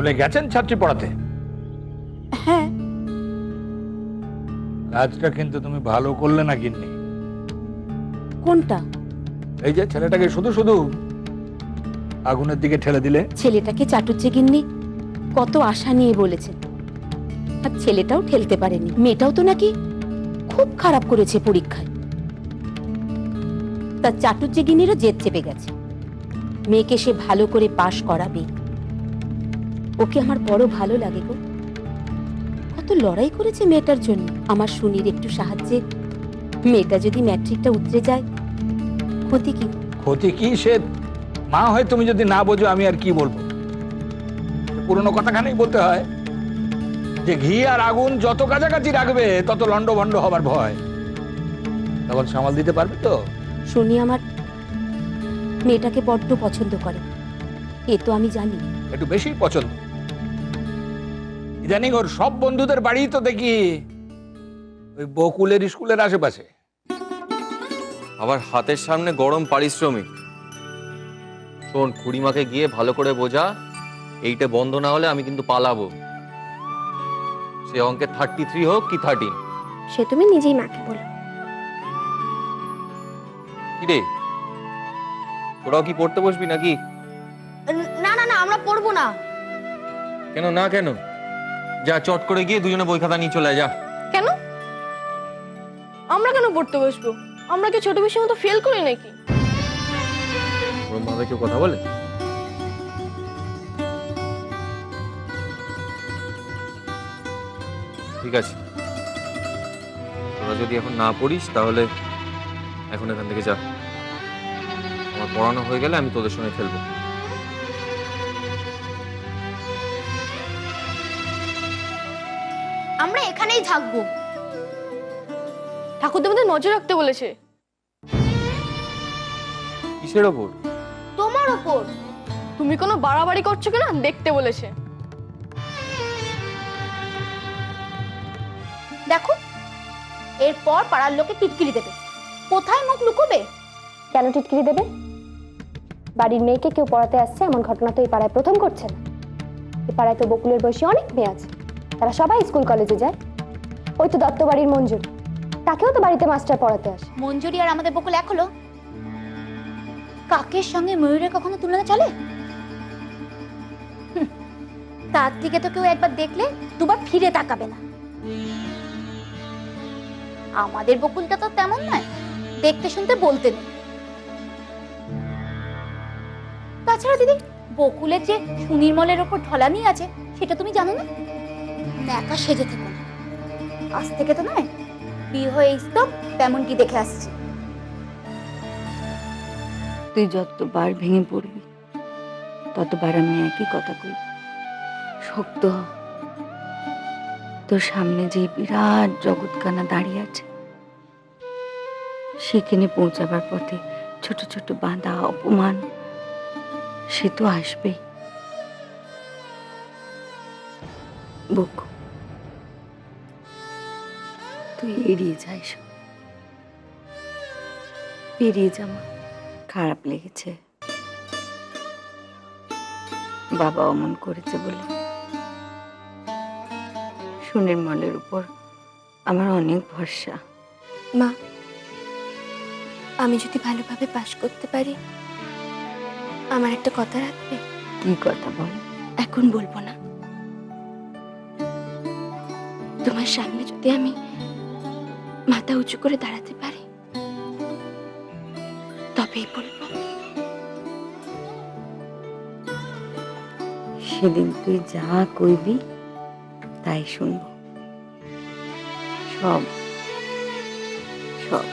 তাহলে গেছেন ছাত্রী পড়াতে? হ্যাঁ। কাজটা কিন্তু তুমি ভালো করলে না গিন্নি। কোনটা? এই যে ছেলেটাকে শুধু শুধু আগুনের দিকে ঠেলে দিলে। ছেলেটাকে চাটুজ্জে গিন্নি কত আশা নিয়ে বলেছে, আর ছেলেটাও ঠেলতে পারেনি। মেয়েটাও তো নাকি খুব খারাপ করেছে পরীক্ষায়। তার চাটুজ্জে গিন্নিরও জেদ চেপে গেছে, মেয়েকে সে ভালো করে পাশ করাবে। ওকে আমার বড় ভালো লাগে গো। কত লড়াই করেছে মেয়েটার জন্য। আমার শুনির একটু সাহায্যে মেয়েটা যদি ম্যাট্রিকটা উতরে যায়, ক্ষতি কি? ক্ষতি কি? সে মা হয়ে তুমি যদি না বোঝো আমি আর কি বলবো। পুরনো কথাখানেই বলতে হয় যে ঘি আর আগুন যত কাছাকাছি রাখবে তত লন্ডভন্ড হবার ভয়। তখন সামাল দিতে পারবে তো? শুনি আমার মেয়েটাকে বড্ড পছন্দ করে, এ তো আমি জানি। একটু বেশি পছন্দ। ইদানিং ওর সব বন্ধুদের বাড়ি তো দেখি ওই বকুলের স্কুলের আশেপাশে। আবার হাতের সামনে গরম পারিশ্রমিক। শোন, খুড়িমাকে গিয়ে ভালো করে বোঝা, এইটা বন্ধ না হলে আমি কিন্তু পালাবো। সে অঙ্কে 33 হোক কি 13। সে তুমি নিজেই মাকে বলো। কিরে, তোরাও কি পড়তে বসবি নাকি? না না না, আমরা পড়বো না। কেন না কেন? যা, চট করে গিয়ে দুজনে বই খাতা নিয়ে চলে আয়, যা। কেন? আমরা কেন পড়তে বসবো? আমরা কি ছোট বিষয়ের মতো ফেল করি নাকি? ওরম ভাবে কেউ কথা বলে? ঠিক আছে, তোরা যদি এখন না পড়িস তাহলে এখন এখান থেকে যা। আমার পড়ানো হয়ে গেলে আমি তোদের সঙ্গে খেলবো। আমরা এখানেই থাকবো। ঠাকুরদেবদের নজর রাখতে বলেছে। কিসের ওপর? তোমার ওপর। তুমি কোনো বাড়াবাড়ি করছো কিনা দেখতে বলেছে। দেখো, এরপর পাড়ার লোকে টিটকিরি দেবে। কোথায় মুখ লুকোবে? কেন টিটকিরি দেবে? বাড়ির মেয়েকে কেউ পড়াতে আসছে এমন ঘটনা তো এই পাড়ায় প্রথম করছে না। এই পাড়ায় তো বকুলের বয়সী অনেক মেয়ে আছে, তারা সবাই স্কুল কলেজে যায়। ওই তো দত্ত বাড়ির মঞ্জুরি, তাকেও তো বাড়িতে মাস্টার পড়াতে আসে। মঞ্জুরি আর আমাদের বকুল এক হলো? কাকের সঙ্গে ময়ূরের কখনো তুলনা চলে? তার থেকে তো কেউ একবার দেখলে দুবার ফিরে তাকাবে না। আমাদের বকুলটা তো তেমন নয়, দেখতে শুনতে বলতে নেই। তাছাড়া দিদি, বকুলের যে সুনির্মলের ওপর ঢলানি আছে সেটা তুমি জানো না? একা সেজে থেকো না, আজ থেকে তো নয়, বিয়ে হয়ে তো তেমনটি দেখে আসছি। তুই যতবার ভেঙে পড়বি ততবার আমি একই কথা কই, শক্ত হ। তোর সামনে যে বিরাট জগৎখানা দাঁড়িয়ে আছে, সেখানে পৌঁছাবার পথে ছোট ছোট বাধা অপমান সে তো আসবেই। বুক, তুই এড়িয়ে যাইস, পেরিয়ে যামা। খারাপ লেগেছে, বাবা অমন করেছে বলে। সুনির্মলের উপর আমার অনেক ভরসা। মা, আমি যদি ভালোভাবে পাশ করতে পারি, আমার একটা কথা রাখবে? কি কথা বল? এখন বলবো না। তোমার সামনে যদি আমি মাথা উঁচু করে দাঁড়াতে পারি তবেই বলবো। সেদিন তুই যা কইবি তাই শুনবো, সব সব।